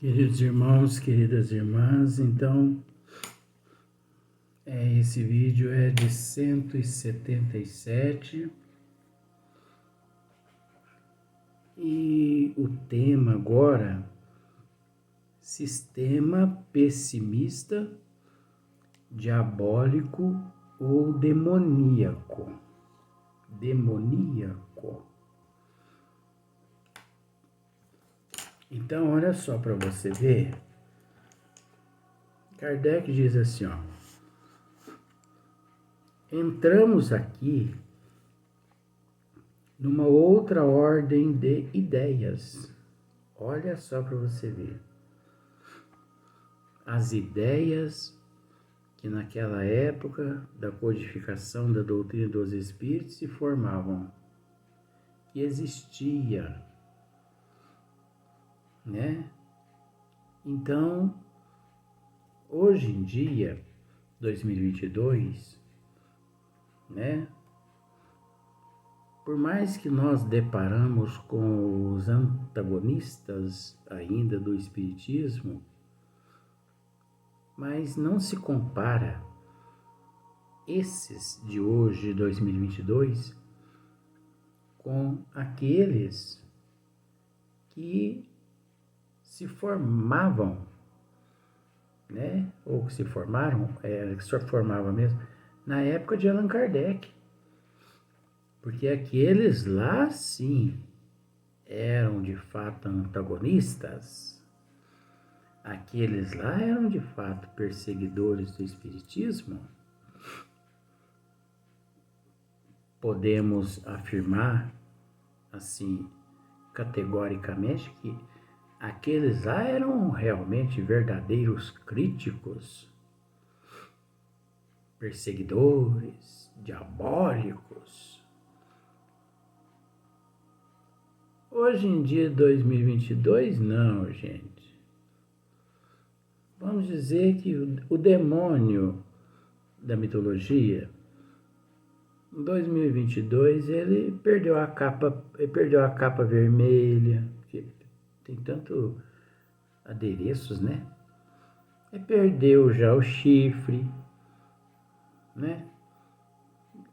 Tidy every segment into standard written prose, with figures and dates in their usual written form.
Queridos irmãos, queridas irmãs, então esse vídeo é de 177 e o tema agora, sistema pessimista, diabólico ou demoníaco. Demoníaco. Então, olha só para você ver. Kardec diz assim, ó. Entramos aqui numa outra ordem de ideias. Olha só para você ver. As ideias que naquela época da codificação da doutrina dos espíritos se formavam, que existia, né? Então, hoje em dia, 2022, né? Por mais que nós deparamos com os antagonistas ainda do espiritismo, mas não se compara esses de hoje, 2022, com aqueles que se formavam, né? Ou que se formaram, que se formava mesmo, na época de Allan Kardec. Porque aqueles lá, sim, eram de fato antagonistas. Aqueles lá eram de fato perseguidores do espiritismo. Podemos afirmar, assim, categoricamente, que aqueles lá eram realmente verdadeiros críticos, perseguidores, diabólicos. Hoje em dia, 2022, não, gente. Vamos dizer que o demônio da mitologia, em 2022, ele perdeu a capa vermelha, que tem tanto adereços, né? Ele perdeu já o chifre, né?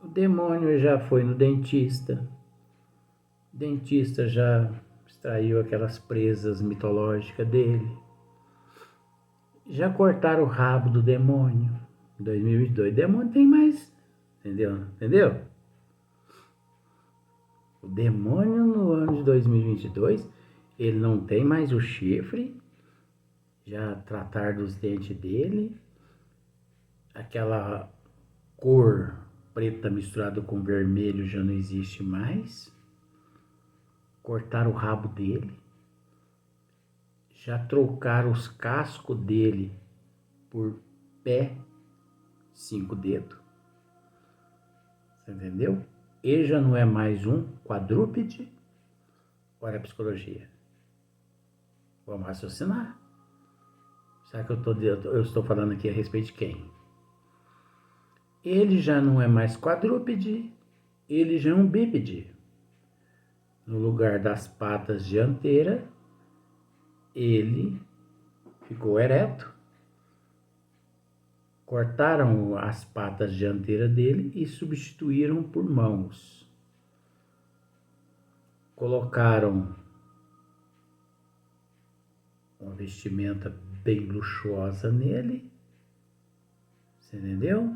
O demônio já foi no dentista. O dentista já extraiu aquelas presas mitológicas dele. Já cortaram o rabo do demônio. Em 2022, o demônio tem mais. Entendeu? O demônio no ano de 2022, ele não tem mais o chifre. Já trataram dos dentes dele. Aquela cor preta misturada com vermelho já não existe mais. Cortaram o rabo dele. Já trocaram os cascos dele por pé, 5 dedos. Você entendeu? Ele já não é mais um quadrúpede. Olha a psicologia. Vamos raciocinar. Será que eu estou falando aqui a respeito de quem? Ele já não é mais quadrúpede, ele já é um bípede. No lugar das patas dianteiras, ele ficou ereto. Cortaram as patas dianteiras dele e substituíram por mãos. Colocaram uma vestimenta bem luxuosa nele. Você entendeu?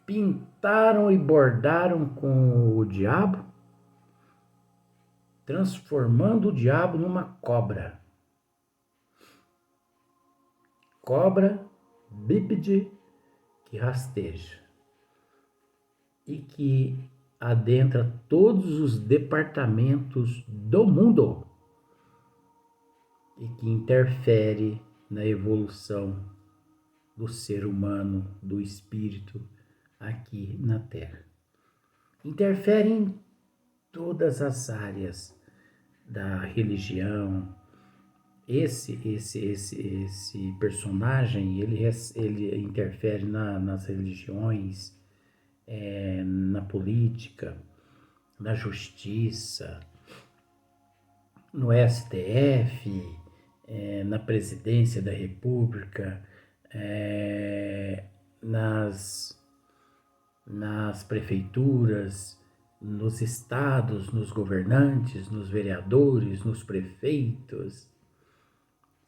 Pintaram e bordaram com o diabo, transformando o diabo numa cobra. Cobra bípede que rasteja e que adentra todos os departamentos do mundo e que interfere na evolução do ser humano, do espírito aqui na Terra. Interfere em todas as áreas da religião. Esse personagem, ele interfere nas religiões, na política, na justiça, no STF, na presidência da República, nas prefeituras, nos estados, nos governantes, nos vereadores, nos prefeitos,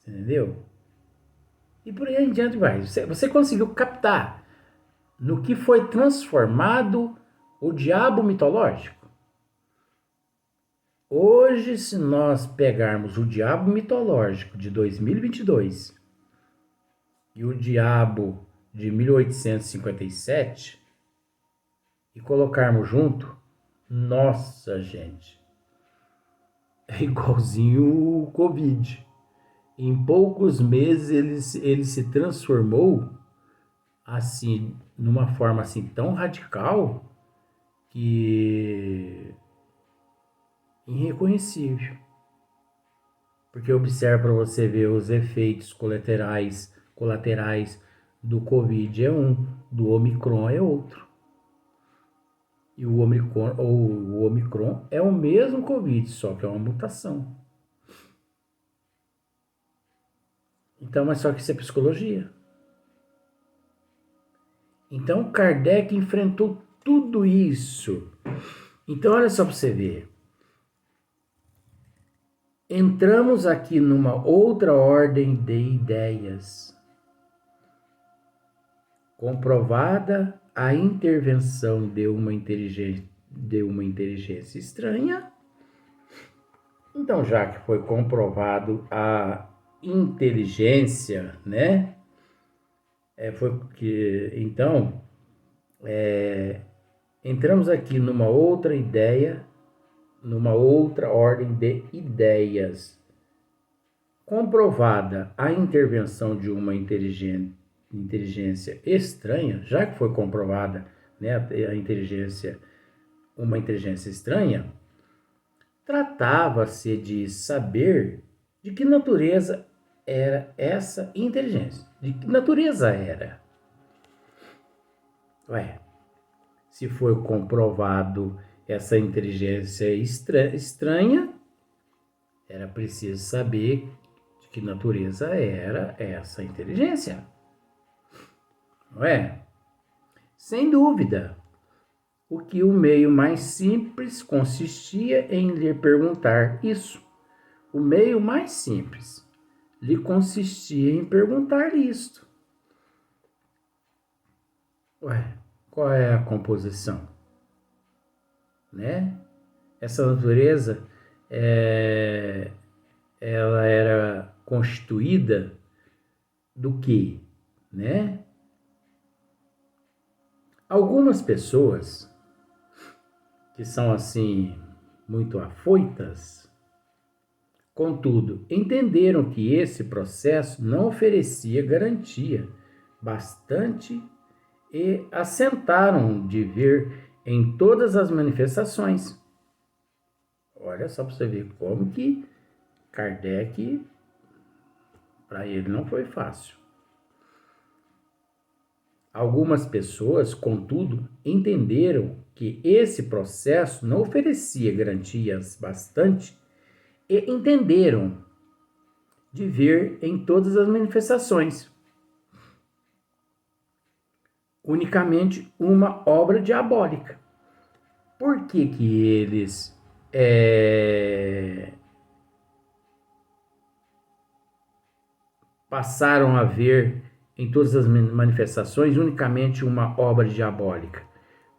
entendeu? E por aí em diante vai. Você conseguiu captar no que foi transformado o diabo mitológico? Hoje, se nós pegarmos o diabo mitológico de 2022 e o diabo de 1857 e colocarmos junto, nossa, gente, é igualzinho o Covid. Em poucos meses ele se transformou assim, numa forma assim tão radical que irreconhecível. Porque observa para você ver os efeitos colaterais do Covid é um, do Omicron é outro. E o Omicron é o mesmo Covid, só que é uma mutação. Então, mas só que isso é psicologia. Então, Kardec enfrentou tudo isso. Então, olha só para você ver. Entramos aqui numa outra ordem de ideias. Comprovada a intervenção de uma inteligência estranha. Então, já que foi comprovado a inteligência, né? Entramos aqui numa outra ideia, numa outra ordem de ideias. Comprovada a intervenção de uma inteligência estranha, já que foi comprovada, né, uma inteligência estranha, tratava-se de saber de que natureza era essa inteligência. De que natureza era? Se foi comprovado essa inteligência estranha, era preciso saber de que natureza era essa inteligência. Não é? Sem dúvida, o que o meio mais simples consistia em lhe perguntar isso. O meio mais simples lhe consistia em perguntar isto. Qual é a composição? Né? Essa natureza, ela era constituída do quê? Né? Algumas pessoas que são assim muito afoitas, contudo, entenderam que esse processo não oferecia garantia bastante e assentaram de ver em todas as manifestações. Olha só para você ver como que Kardec, para ele não foi fácil. Algumas pessoas, contudo, entenderam que esse processo não oferecia garantias bastante e entenderam de ver em todas as manifestações unicamente uma obra diabólica. Por que que eles passaram a ver em todas as manifestações unicamente uma obra diabólica?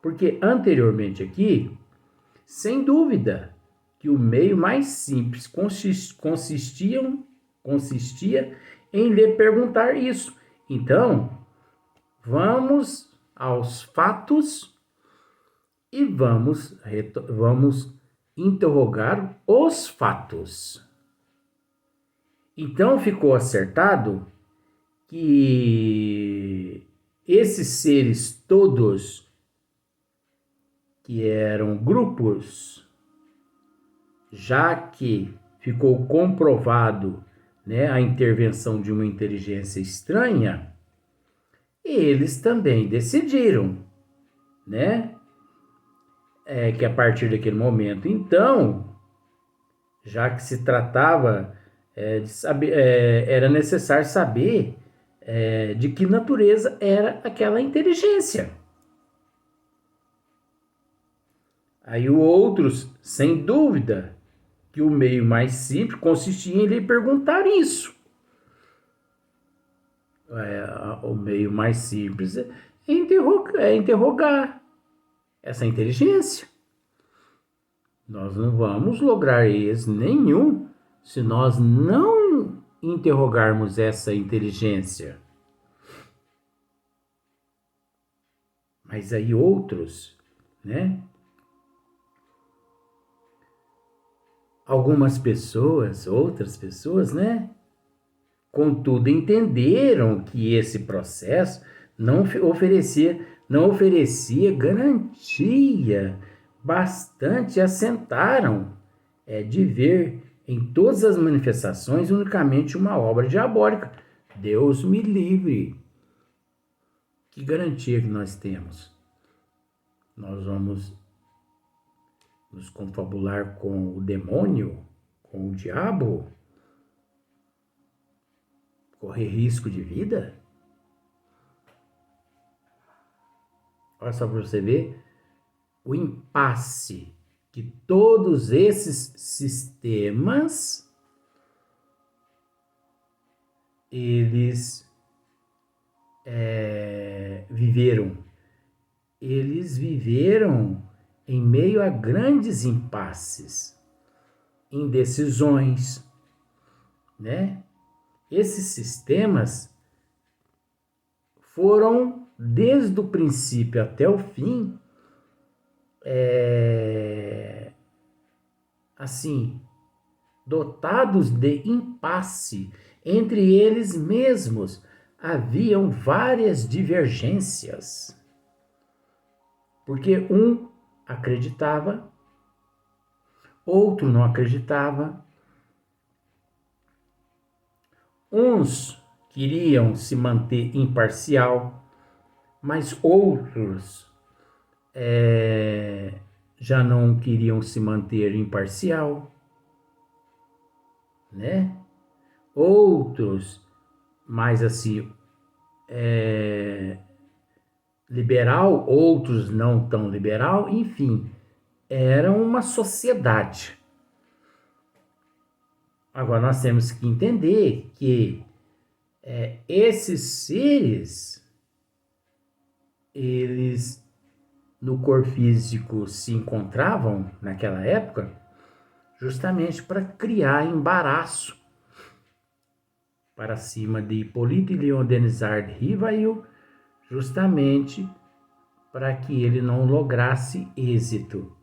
Porque anteriormente aqui, sem dúvida, que o meio mais simples consistia em lhe perguntar isso. Então, vamos aos fatos e vamos interrogar os fatos. Então ficou acertado que esses seres todos, que eram grupos, já que ficou comprovado, né, a intervenção de uma inteligência estranha, eles também decidiram, né, que a partir daquele momento, então, já que se tratava Era necessário saber de que natureza era aquela inteligência. Aí outros, sem dúvida, que o meio mais simples consistia em lhe perguntar isso. O meio mais simples é interrogar essa inteligência. Nós não vamos lograr êxito nenhum se nós não interrogarmos essa inteligência. Mas aí outros, né? Outras pessoas, né? Contudo, entenderam que esse processo não oferecia garantia bastante, assentaram de ver em todas as manifestações unicamente uma obra diabólica. Deus me livre. Que garantia que nós temos? Nós vamos nos confabular com o demônio, com o diabo? Correr risco de vida? Olha só para você ver o impasse que todos esses sistemas eles viveram. Eles viveram em meio a grandes impasses, indecisões, né? Esses sistemas foram, desde o princípio até o fim, assim, dotados de impasse. Entre eles mesmos haviam várias divergências, porque um acreditava, outro não acreditava. Uns queriam se manter imparcial, mas outros já não queriam se manter imparcial, né? Outros mais assim liberal, outros não tão liberal, enfim, era uma sociedade. Agora nós temos que entender que esses seres, eles no corpo físico se encontravam naquela época justamente para criar embaraço para cima de Hipólito e Leon Denisard Rivail, justamente para que ele não lograsse êxito.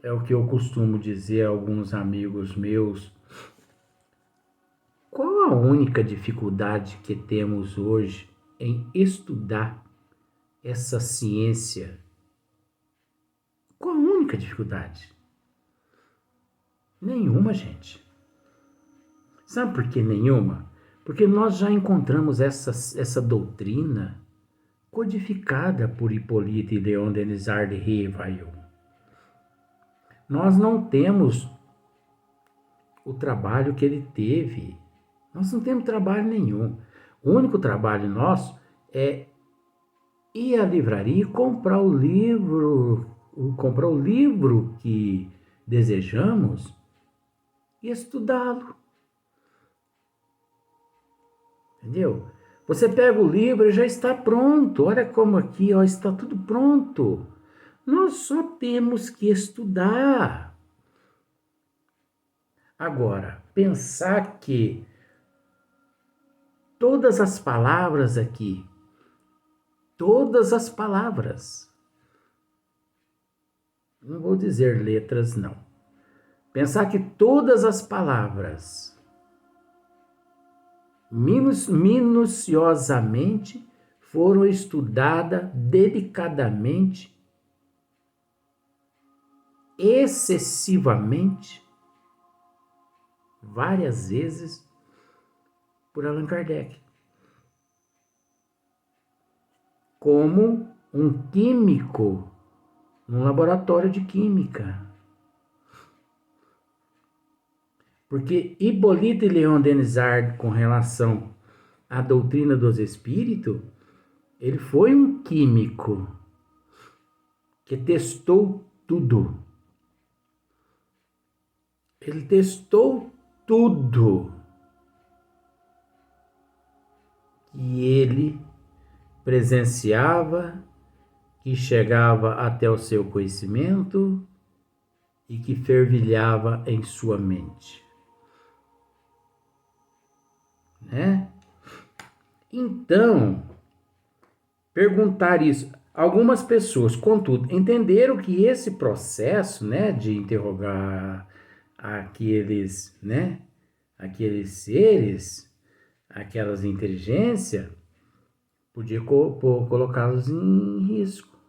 É o que eu costumo dizer a alguns amigos meus. Qual a única dificuldade que temos hoje em estudar essa ciência? Qual a única dificuldade? Nenhuma, gente. Sabe por que nenhuma? Porque nós já encontramos essa doutrina codificada por Hipólito e Leon Denisard Rivail. Nós não temos o trabalho que ele teve. Nós não temos trabalho nenhum. O único trabalho nosso é ir à livraria e comprar o livro que desejamos e estudá-lo. Entendeu? Você pega o livro e já está pronto. Olha como aqui, ó, está tudo pronto. Nós só temos que estudar. Agora, pensar que todas as palavras aqui, todas as palavras, não vou dizer letras, não. Pensar que todas as palavras, minuciosamente, foram estudadas delicadamente, excessivamente, várias vezes, por Allan Kardec. Como um químico num laboratório de química. Porque Hipólito e Leon Denisard, com relação à doutrina dos espíritos, ele foi um químico que testou tudo. Ele testou tudo que ele presenciava, que chegava até o seu conhecimento e que fervilhava em sua mente, né? Então, perguntar isso, algumas pessoas, contudo, entenderam que esse processo, né, de interrogar aqueles, né, aqueles seres, aquelas inteligências, podia colocá-los em risco.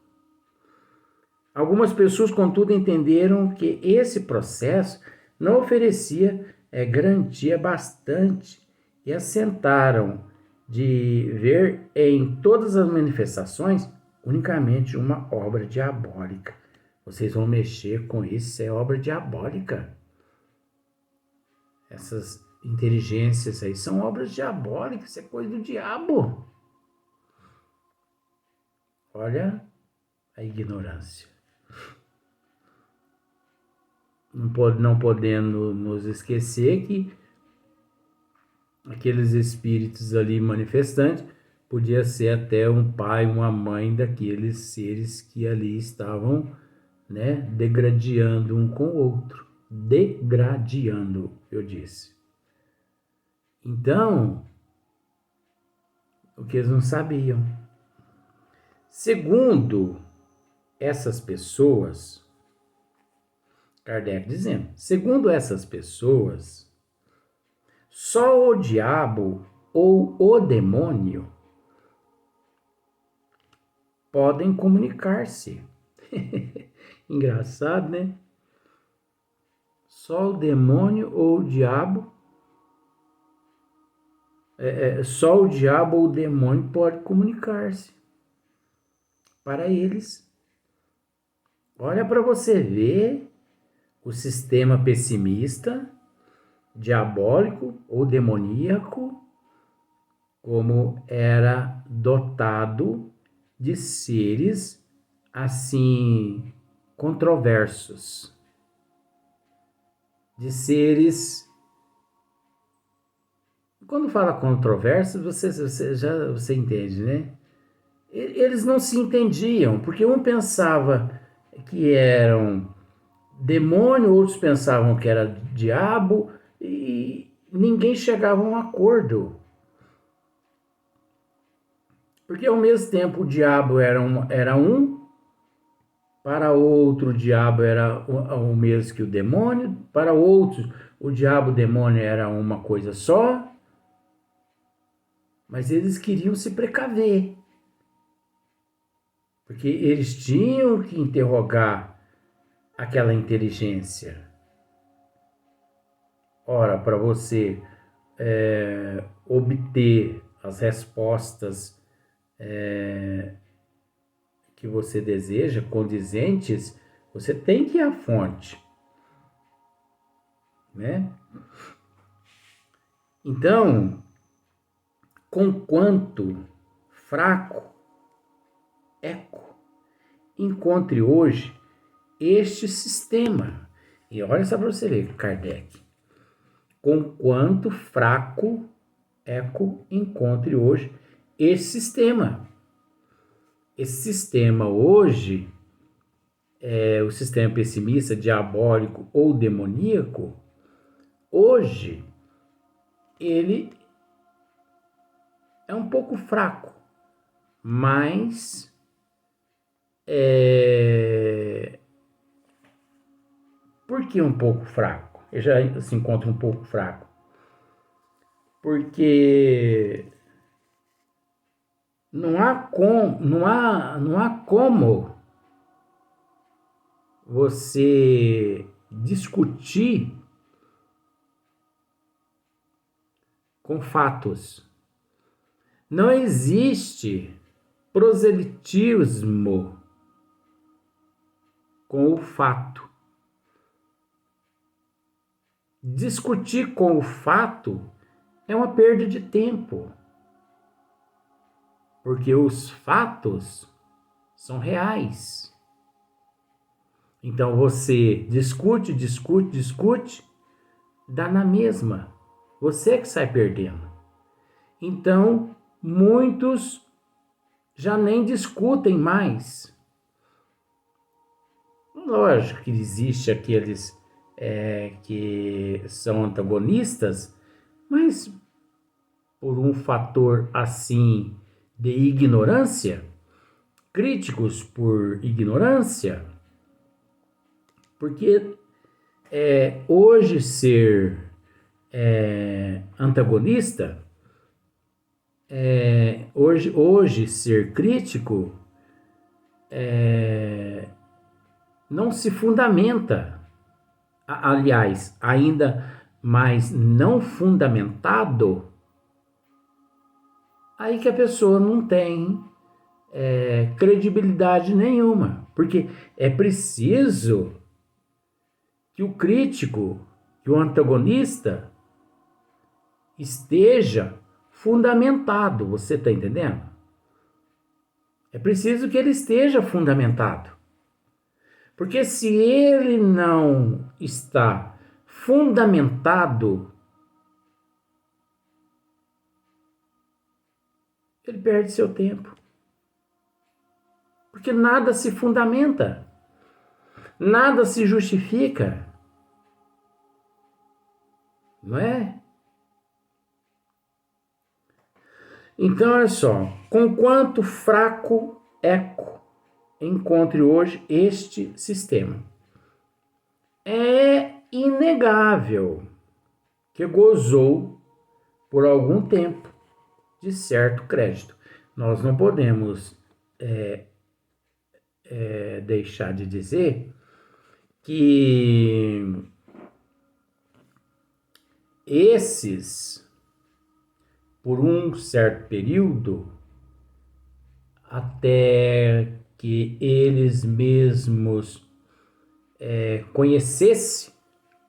Algumas pessoas, contudo, entenderam que esse processo não oferecia garantia bastante e assentaram de ver em todas as manifestações unicamente uma obra diabólica. Vocês vão mexer com isso, é obra diabólica. Essas inteligências aí são obras diabólicas, isso é coisa do diabo. Olha a ignorância. Não podendo nos esquecer que aqueles espíritos ali manifestantes podia ser até um pai, uma mãe daqueles seres que ali estavam, né, degradando um com o outro. Degradando, eu disse. Então, o que eles não sabiam. Segundo essas pessoas, Kardec dizendo, segundo essas pessoas, só o diabo ou o demônio podem comunicar-se. Engraçado, né? Só o demônio ou o diabo, só o diabo ou o demônio pode comunicar-se para eles. Olha para você ver o sistema pessimista, diabólico ou demoníaco, como era dotado de seres assim controversos, de seres. Quando fala controversos, você entende, né? Eles não se entendiam, porque um pensava que eram demônio, outros pensavam que era diabo, e ninguém chegava a um acordo. Porque ao mesmo tempo o diabo era um, para outro o diabo era o mesmo que o demônio, para outros o diabo e o demônio era uma coisa só, mas eles queriam se precaver. Porque eles tinham que interrogar aquela inteligência. Ora, para você obter as respostas que você deseja, condizentes, você tem que ir à fonte, né? Então, conquanto fraco, encontre hoje este sistema. E olha só para você ver, Kardec. Conquanto fraco, encontre hoje esse sistema. Esse sistema hoje, o sistema pessimista, diabólico ou demoníaco, hoje ele é um pouco fraco, mas por que um pouco fraco? Ele já se encontra um pouco fraco. Porque não há como você discutir com fatos. Não existe proselitismo com o fato. discutir com o fato é uma perda de tempo. Porque os fatos são reais. Então você discute, dá na mesma. Você que sai perdendo. Então, muitos já nem discutem mais. Lógico que existe aqueles que são antagonistas, mas por um fator assim de ignorância, críticos por ignorância, porque hoje ser antagonista, hoje ser crítico não se fundamenta. Aliás, ainda mais não fundamentado, aí que a pessoa não tem credibilidade nenhuma. Porque é preciso que o crítico, que o antagonista esteja fundamentado. Você está entendendo? É preciso que ele esteja fundamentado. Porque se ele não está fundamentado, ele perde seu tempo. Porque nada se fundamenta, nada se justifica, não é? Então, olha só, com quanto fraco eco encontre hoje este sistema. É inegável que gozou por algum tempo de certo crédito. Nós não podemos deixar de dizer que esses, por um certo período, até que eles mesmos conhecessem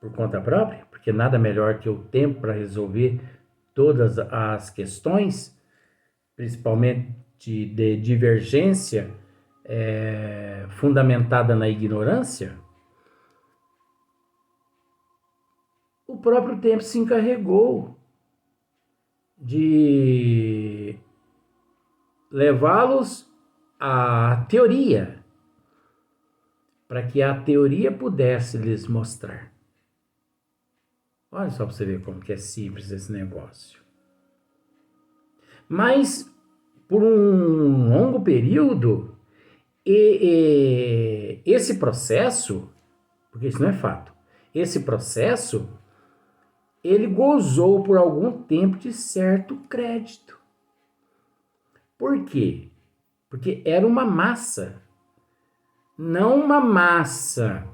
por conta própria, porque nada melhor que o tempo para resolver todas as questões, principalmente de divergência fundamentada na ignorância, o próprio tempo se encarregou de levá-los à teoria, para que a teoria pudesse lhes mostrar. Olha só para você ver como que é simples esse negócio. Mas, por um longo período, esse processo, porque isso não é fato, esse processo, ele gozou por algum tempo de certo crédito. Por quê? Porque era uma massa, não uma massa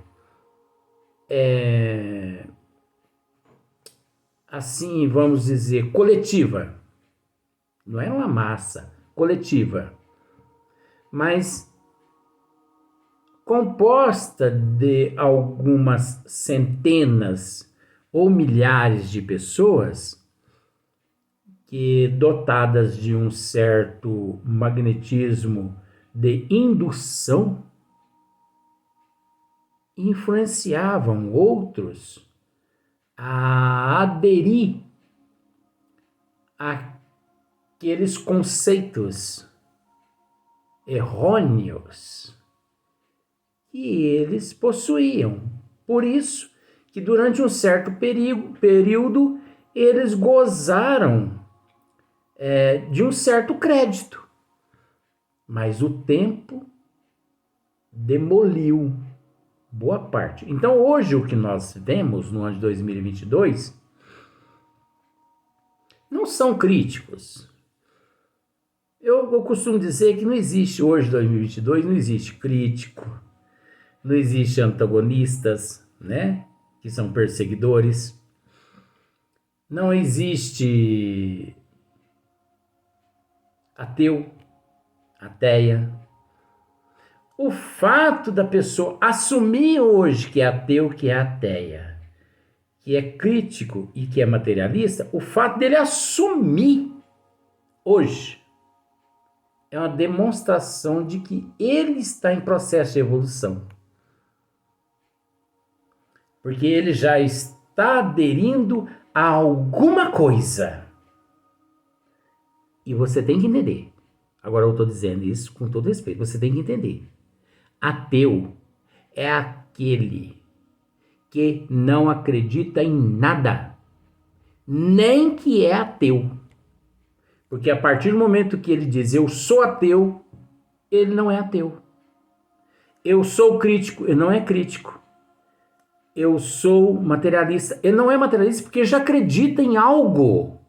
assim, vamos dizer, coletiva. Não era uma massa coletiva, mas composta de algumas centenas ou milhares de pessoas que, dotadas de um certo magnetismo de indução, influenciavam outros a aderir àqueles conceitos errôneos que eles possuíam. Por isso que durante um certo período eles gozaram de um certo crédito, mas o tempo demoliu boa parte. Então hoje o que nós vemos no ano de 2022 não são críticos. Eu costumo dizer que não existe hoje, 2022, não existe crítico, não existe antagonistas, né, que são perseguidores, não existe ateu, ateia. O fato da pessoa assumir hoje que é ateu, que é ateia, que é crítico e que é materialista, o fato dele assumir hoje é uma demonstração de que ele está em processo de evolução. Porque ele já está aderindo a alguma coisa. E você tem que entender. Agora eu estou dizendo isso com todo respeito. Você tem que entender. Ateu é aquele que não acredita em nada. Nem que é ateu. Porque a partir do momento que ele diz eu sou ateu, ele não é ateu. Eu sou crítico, ele não é crítico. Eu sou materialista. Ele não é materialista porque já acredita em algo.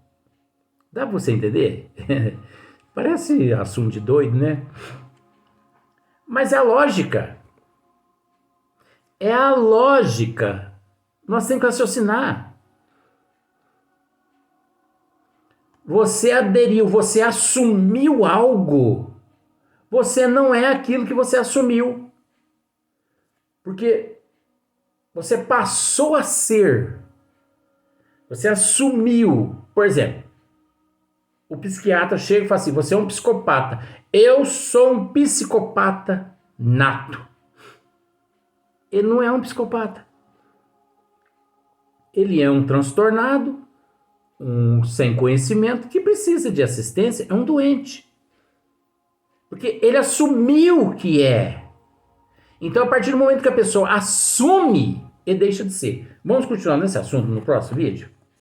Dá pra você entender? Parece assunto de doido, né? Mas é a lógica. É a lógica. Nós temos que raciocinar. Você aderiu, você assumiu algo. Você não é aquilo que você assumiu. Porque você passou a ser. Você assumiu. Por exemplo, o psiquiatra chega e fala assim, você é um psicopata. Eu sou um psicopata nato. Ele não é um psicopata. Ele é um transtornado, um sem conhecimento, que precisa de assistência, é um doente. Porque ele assumiu que é. Então, a partir do momento que a pessoa assume, ele deixa de ser. Vamos continuar nesse assunto no próximo vídeo?